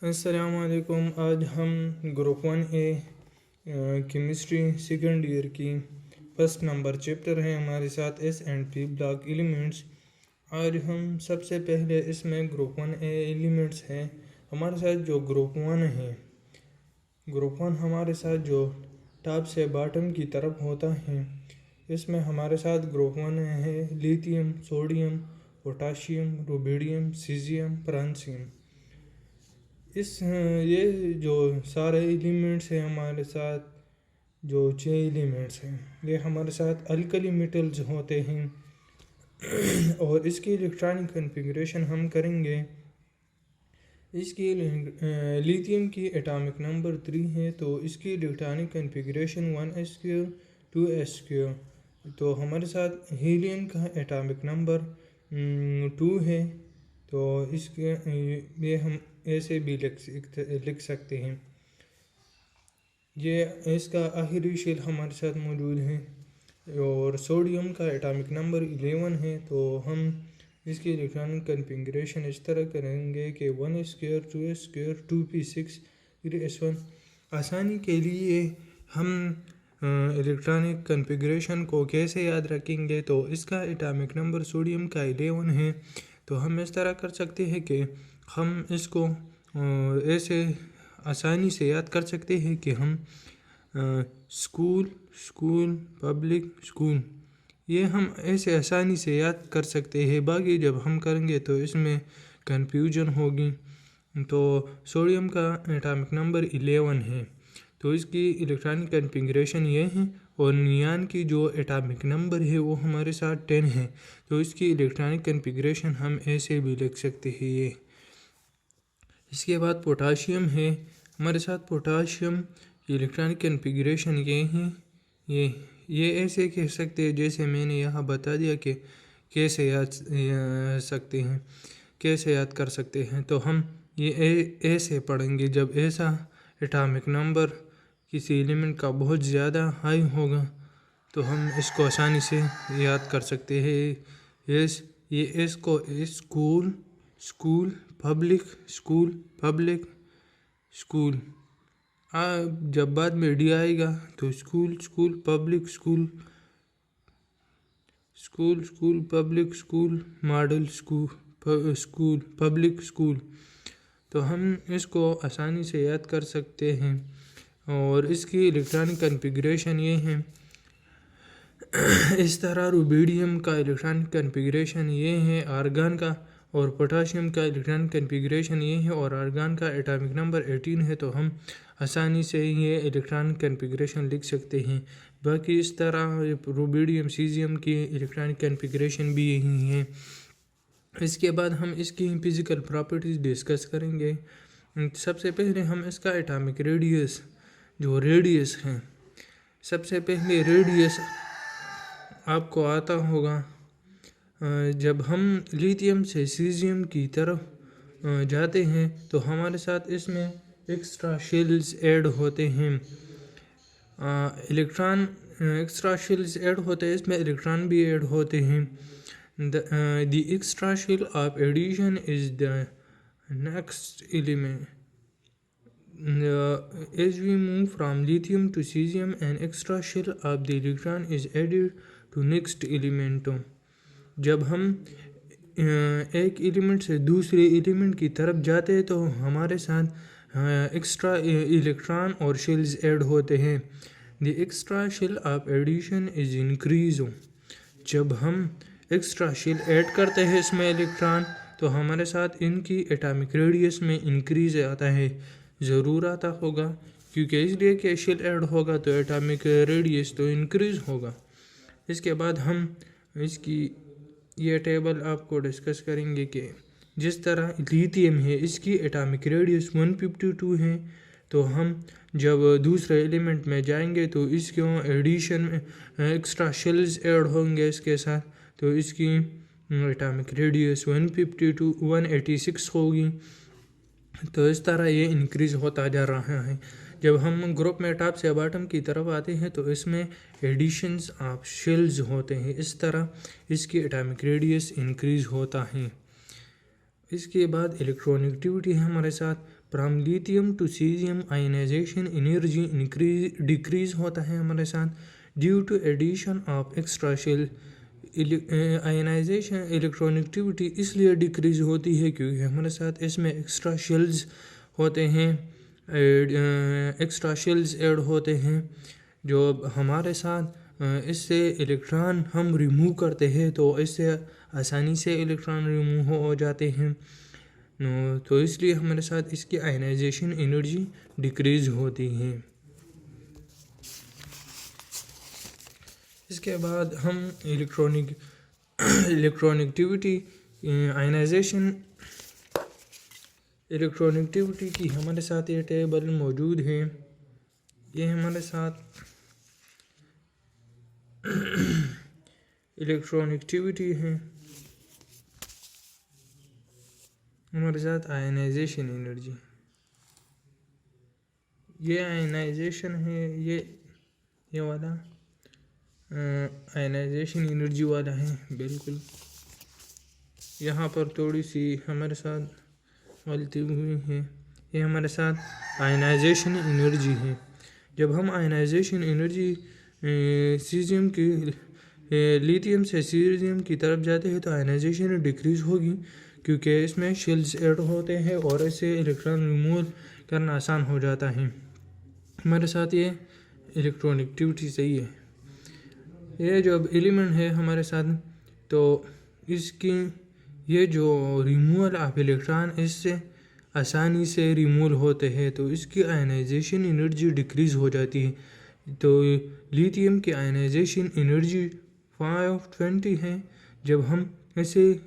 अस्सलामुअलैकुम। आज हम group 1A chemistry second year की फर्स्ट नंबर चैप्टर है। हमारे साथ S and P block elements. आज हम सबसे पहले इसमें ग्रुप 1A एलिमेंट्स हैं। हमारे साथ जो ग्रुप 1 है, ग्रुप 1 हमारे साथ जो टॉप से बॉटम की तरफ होता है, इसमें हमारे साथ ग्रुप 1 है lithium, sodium, potassium, rubidium, caesium, francium. ये जो सारे एलिमेंट्स हैं हमारे साथ, जो 6 एलिमेंट्स हैं, ये हमारे साथ अल्कली मेटल्स होते हैं। और इसकी इलेक्ट्रॉनिक कन्फिग्रेशन हम करेंगे। इसकी लिथियम की एटॉमिक नंबर 3 है, तो इसकी इलेक्ट्रॉनिक कन्फिग्रेशन 1s2 2s2। तो हमारे साथ हीलियम का एटॉमिक नंबर 2 है, तो इसके ये हम ऐसे भी लिख सकते हैं। ये इसका आखिरी शेल हमारे साथ मौजूद है। और सोडियम का एटॉमिक नंबर 11 है, तो हम इसकी इलेक्ट्रॉनिक कन्फिग्रेशन इस तरह करेंगे कि 1s2 2s2 2p6 3s1। आसानी के लिए हम इलेक्ट्रॉनिक कन्फिग्रेशन को कैसे याद रखेंगे, तो इसका एटॉमिक नंबर सोडियम का 11 है, तो हम इस तरह कर सकते हैं कि हम इसको ऐसे आसानी से याद कर सकते हैं कि हम स्कूल स्कूल पब्लिक स्कूल, ये हम ऐसे आसानी से याद कर सकते हैं। बाकी जब हम करेंगे तो इसमें कन्फ्यूजन होगी। तो सोडियम का एटॉमिक नंबर 11 है, तो इसकी इलेक्ट्रॉनिक कन्फिग्रेशन ये है। और नियान की जो एटॉमिक नंबर है वो हमारे साथ 10 है, तो इसकी इलेक्ट्रॉनिक कन्फिग्रेशन हम ऐसे भी लिख सकते हैं ये। इसके बाद पोटाशियम है हमारे साथ। पोटाशियम की इलेक्ट्रॉनिक कन्फिग्रेशन ये है, ये ऐसे कह सकते हैं जैसे मैंने यहाँ बता दिया कि कैसे कैसे याद कर सकते हैं। तो हम ये ऐसे पढ़ेंगे, जब ऐसा एटॉमिक नंबर किसी एलिमेंट का बहुत ज़्यादा हाई होगा तो हम इसको आसानी से याद कर सकते हैं। इसको school school public school public school, जब बाद में डी आएगा तो school school public school school school public school model school school public school, तो हम इसको आसानी से याद कर सकते हैं। और इसकी इलेक्ट्रॉनिक कन्फिग्रेशन ये है इस तरह। रुबिडियम का इलेक्ट्रॉनिक कन्फिग्रेशन ये है आर्गन का, और पोटाशियम का इलेक्ट्रॉनिक कन्फिग्रेशन ये है, और आर्गन का एटॉमिक नंबर 18 है, तो हम आसानी से ये इलेक्ट्रॉनिक कन्फिग्रेशन लिख सकते हैं। बाकी इस तरह रुबिडियम सीजियम की इलेक्ट्रॉनिक कन्फिग्रेशन भी यही है। इसके बाद हम इसकी फिज़िकल प्रॉपर्टीज़ डिस्कस करेंगे। सबसे पहले हम इसका एटॉमिक रेडियस, जो रेडियस है, सबसे पहले रेडियस आपको आता होगा। जब हम लिथियम से सीजियम की तरफ जाते हैं तो हमारे साथ इसमें एक्स्ट्रा शेल्स ऐड होते हैं। इलेक्ट्रॉन एक्स्ट्रा शेल्स ऐड होते हैं, इसमें इलेक्ट्रॉन भी ऐड होते हैं। The extra shell of addition is the next element. As we move from lithium to cesium, an extra shell of the electron is added to next element. जब हम एक element से दूसरे एलिमेंट की तरफ जाते हैं तो हमारे साथ एक्स्ट्रा इलेक्ट्रॉन और शेल्स ऐड होते हैं। The extra shell of addition is increase. जब हम एक्स्ट्रा शेल ऐड करते हैं इसमें इलेक्ट्रॉन, तो हमारे साथ इनकी एटॉमिक रेडियस में इंक्रीज आता है। ज़रूर आता होगा, क्योंकि इसलिए कि शेल ऐड होगा तो एटॉमिक रेडियस तो इंक्रीज होगा। इसके बाद हम इसकी ये टेबल आपको डिस्कस करेंगे कि जिस तरह लिथियम है इसकी एटॉमिक रेडियस 152 है, तो हम जब दूसरे एलिमेंट में जाएंगे तो इसके एडिशन में एक्स्ट्रा शेल्स ऐड होंगे इसके साथ, तो इसकी एटॉमिक रेडियस 152 186 होगी। तो इस तरह ये इंक्रीज होता जा रहा है। जब हम ग्रुप में टॉप से बॉटम की तरफ आते हैं तो इसमें एडिशंस ऑफ शेल्स होते हैं। इस तरह इसकी एटॉमिक रेडियस इंक्रीज होता है। इसके बाद इलेक्ट्रॉनिगेटिविटी है हमारे साथ, from lithium to caesium ionisation energy decrease होता है हमारे साथ due to addition of extra shell. Ionisation electronegativity इसलिए डिक्रीज होती है क्योंकि हमारे साथ इसमें एक्स्ट्रा शेल्स होते हैं, एक्स्ट्रा शेल्स ऐड होते हैं जो हमारे साथ इससे इलेक्ट्रॉन हम रिमूव करते हैं तो इससे आसानी से इलेक्ट्रॉन रिमूव हो जाते हैं। तो इसलिए हमारे साथ इसकी आयनाइजेशन एनर्जी डिक्रीज होती है। इसके बाद हम इलेक्ट्रॉनिगेटिविटी इलेक्ट्रॉनिगेटिविटी की हमारे साथ ये टेबल मौजूद है। ये हमारे साथ इलेक्ट्रॉनिगेटिविटी है, हमारे साथ आयनाइजेशन एनर्जी, ये आयनाइजेशन है, ये वाला आयनाइजेशन एनर्जी वाला है बिल्कुल। यहाँ पर थोड़ी सी हमारे साथ गलती हुई है, ये हमारे साथ आयनाइजेशन एनर्जी है। जब हम आयनाइजेशन एनर्जी सीजियम की लिथियम से सीजियम की तरफ जाते हैं तो आयनाइजेशन डिक्रीज होगी क्योंकि इसमें शेल्स ऐड होते हैं और इससे इलेक्ट्रॉन रिमूव करना आसान हो जाता है। हमारे साथ ये इलेक्ट्रॉनिगेटिविटी सही है। ये जो एलिमेंट है हमारे साथ तो इसकी ये जो रिमूवल ऑफ इलेक्ट्रॉन इससे आसानी से रिमूव होते हैं तो इसकी आयनाइजेशन एनर्जी डिक्रीज हो जाती है। तो लिथियम की आयनाइजेशन एनर्जी 520 है। जब हम ऐसे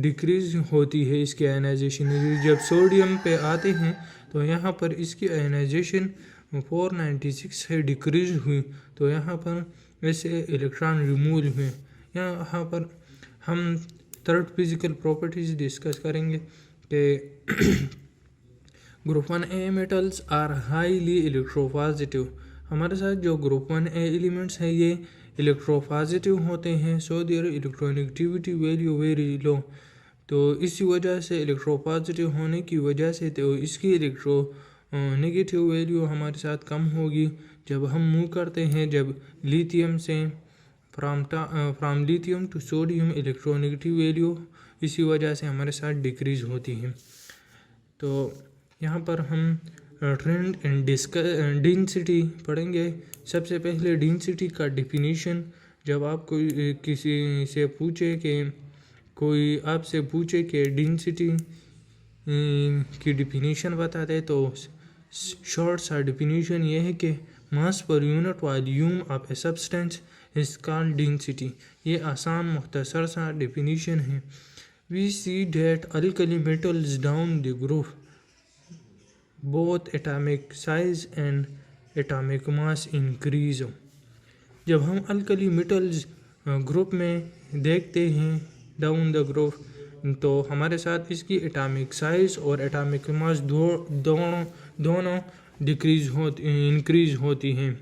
डिक्रीज होती है इसकी आयनाइजेशन एनर्जी, जब सोडियम पे आते हैं तो यहाँ पर इसकी आयनाइजेशन 496 है, डिक्रीज हुई। तो यहाँ पर ऐसे इलेक्ट्रॉन रिमूवल हुए। यहाँ पर हम थर्ड फिजिकल प्रॉपर्टीज डिस्कस करेंगे कि group 1A metals are highly electropositive. हमारे साथ जो ग्रुप 1A एलिमेंट्स हैं ये इलेक्ट्रोपॉजिटिव होते हैं, so their electronegativity value very low. तो इसी वजह से इलेक्ट्रोपॉजिटिव होने की वजह से तो इसकी नेगेटिव वैल्यू हमारे साथ कम होगी जब हम मूव करते हैं। जब लिथियम से from lithium to sodium electronegative value इसी वजह से हमारे साथ डिक्रीज होती है। तो यहाँ पर हम ट्रेंड एंड डेंसिटी पढ़ेंगे। सबसे पहले डेंसिटी का डिफिनीशन, जब आप किसी से पूछे कि कोई आपसे पूछे कि डेंसिटी की डिफिनीशन बता दे तो शॉर्ट सा डिफिनीशन ये है कि mass per unit volume of a substance is called density. ये आसान मुख्तसर सा डिफिनीशन है। We see that alkali metals down the group both atomic size and atomic mass increase. जब हम अल्कली मेटल्स ग्रुप में देखते हैं डाउन द ग्रुप तो हमारे साथ इसकी एटॉमिक साइज और एटॉमिक मास दोनों इंक्रीज होती हैं।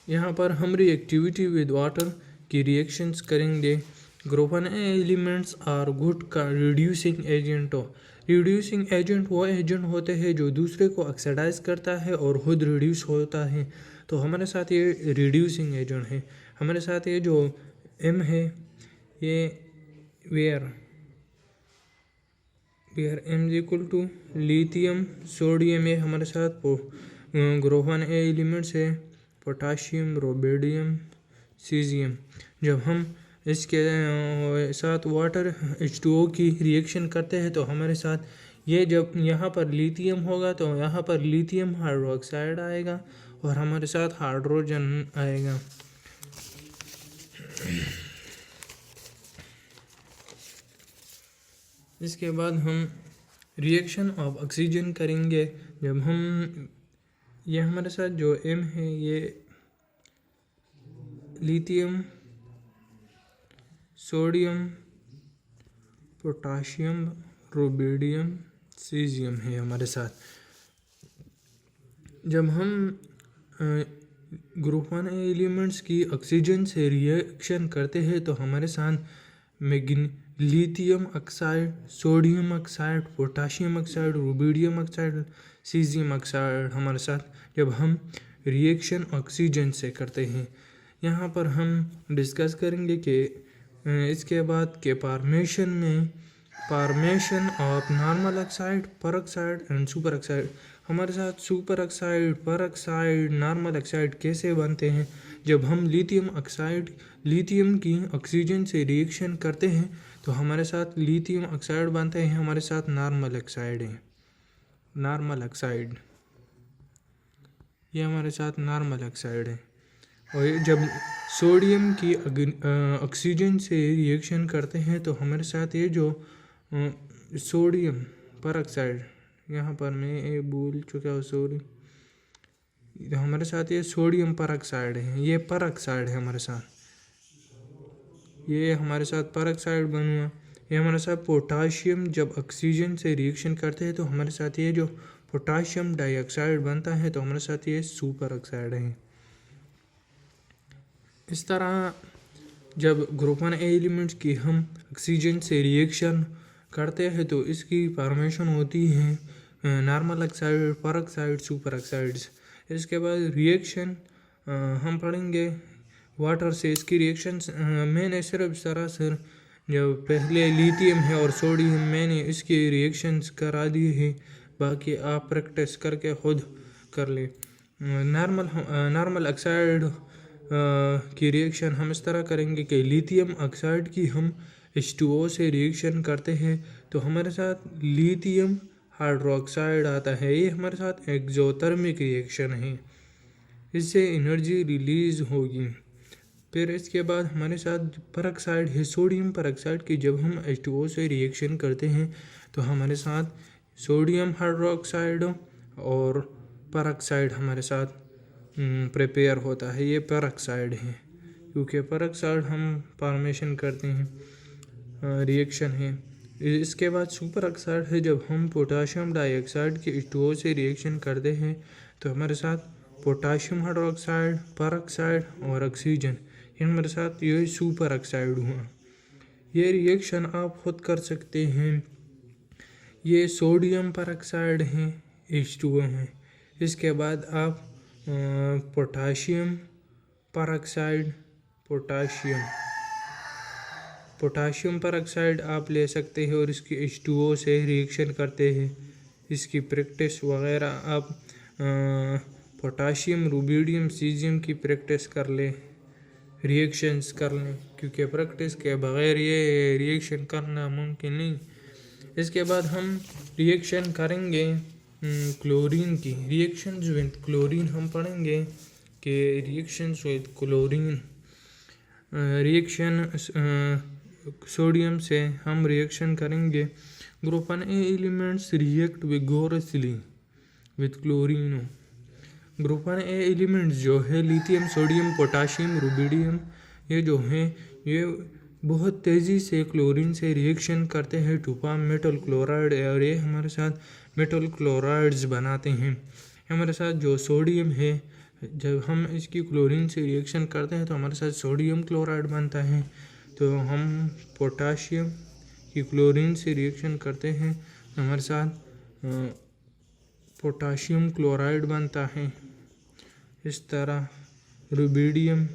यहाँ पर हम रिएक्टिविटी विद वाटर की रिएक्शंस करेंगे। Group 1A elements are good का रिड्यूसिंग एजेंट। रिड्यूसिंग एजेंट वो एजेंट होते हैं जो दूसरे को ऑक्सीडाइज करता है और खुद रिड्यूस होता है। तो हमारे साथ ये रिड्यूसिंग एजेंट है। हमारे साथ ये जो M है ये where M is equal to lithium sodium, ये हमारे साथ ग्रुप 1A एलिमेंट्स है, पोटाशियम रोबेडियम सीजियम। जब हम इसके साथ वाटर H2O की रिएक्शन करते हैं तो हमारे साथ ये जब यहाँ पर लिथियम होगा तो यहाँ पर लिथियम हाइड्रोक्साइड आएगा और हमारे साथ हाइड्रोजन आएगा। इसके बाद हम रिएक्शन ऑफ ऑक्सीजन करेंगे। जब हम ये हमारे साथ जो M है ये lithium sodium potassium rubidium caesium है हमारे साथ। जब हम ग्रुप 1A एलिमेंट्स की ऑक्सीजन से रिएक्शन करते हैं तो हमारे साथ lithium oxide, sodium oxide, potassium oxide, rubidium oxide, caesium oxide हमारे साथ जब हम रिएक्शन ऑक्सीजन से करते हैं। यहाँ पर हम डिस्कस करेंगे कि इसके बाद के formation of normal oxide, peroxide and super oxide. हमारे साथ super oxide, peroxide, normal oxide कैसे बनते हैं। जब हम लिथियम की ऑक्सीजन से रिएक्शन करते हैं तो हमारे साथ लिथियम ऑक्साइड बनते हैं, हमारे साथ नॉर्मल ऑक्साइड है, नॉर्मल ऑक्साइड, ये हमारे साथ नॉर्मल ऑक्साइड है। और जब सोडियम की ऑक्सीजन से रिएक्शन करते हैं तो हमारे साथ ये जो सोडियम परऑक्साइड, यहाँ पर मैं ये भूल चुका हूँ सॉरी, हमारे साथ ये सोडियम परऑक्साइड है, ये परऑक्साइड है हमारे साथ, ये हमारे साथ परऑक्साइड बना। ये हमारे साथ पोटाशियम जब ऑक्सीजन से रिएक्शन करते हैं तो हमारे साथ ये जो पोटाशियम डाइऑक्साइड बनता है तो हमारे साथ ये सुपर ऑक्साइड है। इस तरह जब ग्रुप 1 एलिमेंट्स की हम ऑक्सीजन से रिएक्शन करते हैं तो इसकी फॉर्मेशन होती है normal oxide, peroxide, super oxides. इसके बाद रिएक्शन हम पढ़ेंगे वाटर से, इसकी रिएक्शन मैंने सिर्फ सरासर जब पहले लिथियम है और सोडियम मैंने इसकी रिएक्शंस करा दिए हैं, बाकी आप प्रैक्टिस करके खुद कर ले। नॉर्मल ऑक्साइड की रिएक्शन हम इस तरह करेंगे कि लिथियम ऑक्साइड की हम H2O से रिएक्शन करते हैं तो हमारे साथ लिथियम हाइड्रोक्साइड आता है, ये हमारे साथ एक्सोथर्मिक रिएक्शन है, इससे एनर्जी रिलीज होगी। फिर इसके बाद हमारे साथ परऑक्साइड है, सोडियम परऑक्साइड की जब हम H2O से रिएक्शन करते हैं तो हमारे साथ सोडियम हाइड्रोक्साइड और परऑक्साइड हमारे साथ प्रिपेयर होता है, ये परऑक्साइड है, क्योंकि परऑक्साइड हम फॉर्मेशन करते हैं, रिएक्शन है। इसके बाद सुपर ऑक्साइड है, जब हम पोटाशियम डाइऑक्साइड के H2O से रिएक्शन करते हैं तो हमारे साथ पोटाशियम हाइड्रोक्साइड, परऑक्साइड और ऑक्सीजन, ये हमारे साथ ये सुपर ऑक्साइड हुआ। ये रिएक्शन आप खुद कर सकते हैं। ये सोडियम परऑक्साइड है, H2O है। इसके बाद आप पोटाशियम परऑक्साइड, पोटाशियम परऑक्साइड आप ले सकते हैं और इसकी H2O से रिएक्शन करते हैं। इसकी प्रैक्टिस वगैरह आप पोटाशियम, रुबिडियम, सीजियम की प्रैक्टिस कर लें, रिएक्शंस कर लें, क्योंकि प्रैक्टिस के बगैर ये रिएक्शन करना मुमकिन नहीं। इसके बाद हम रिएक्शन करेंगे क्लोरीन की, रिएक्शंस विद क्लोरीन हम पढ़ेंगे कि reactions with chlorine, reaction sodium से हम रिएक्शन करेंगे। Group 1 elements react vigorously with chlorine. Group 1 elements जो है लिथियम, सोडियम, पोटाशियम, रुबिडियम, ये जो हैं ये बहुत तेज़ी से क्लोरीन से रिएक्शन करते हैं टू फॉर्म मेटल क्लोराइड, और ये हमारे साथ मेटल क्लोराइड्स बनाते हैं। हमारे साथ जो सोडियम है, जब हम इसकी क्लोरीन से रिएक्शन करते हैं तो हमारे साथ सोडियम क्लोराइड बनता है। तो हम पोटाशियम की क्लोरीन से रिएक्शन करते हैं तो हमारे साथ पोटाशियम क्लोराइड बनता है। इस तरह रुबिडियम,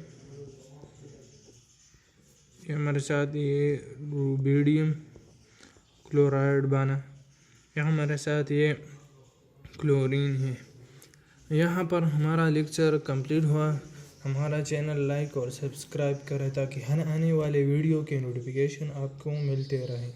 ये हमारे साथ ये रुबिडियम क्लोराइड बना, यहाँ हमारे साथ ये क्लोरीन है। यहाँ पर हमारा लेक्चर कंप्लीट हुआ। हमारा चैनल लाइक और सब्सक्राइब करें ताकि हर आने वाले वीडियो के नोटिफिकेशन आपको मिलते रहें।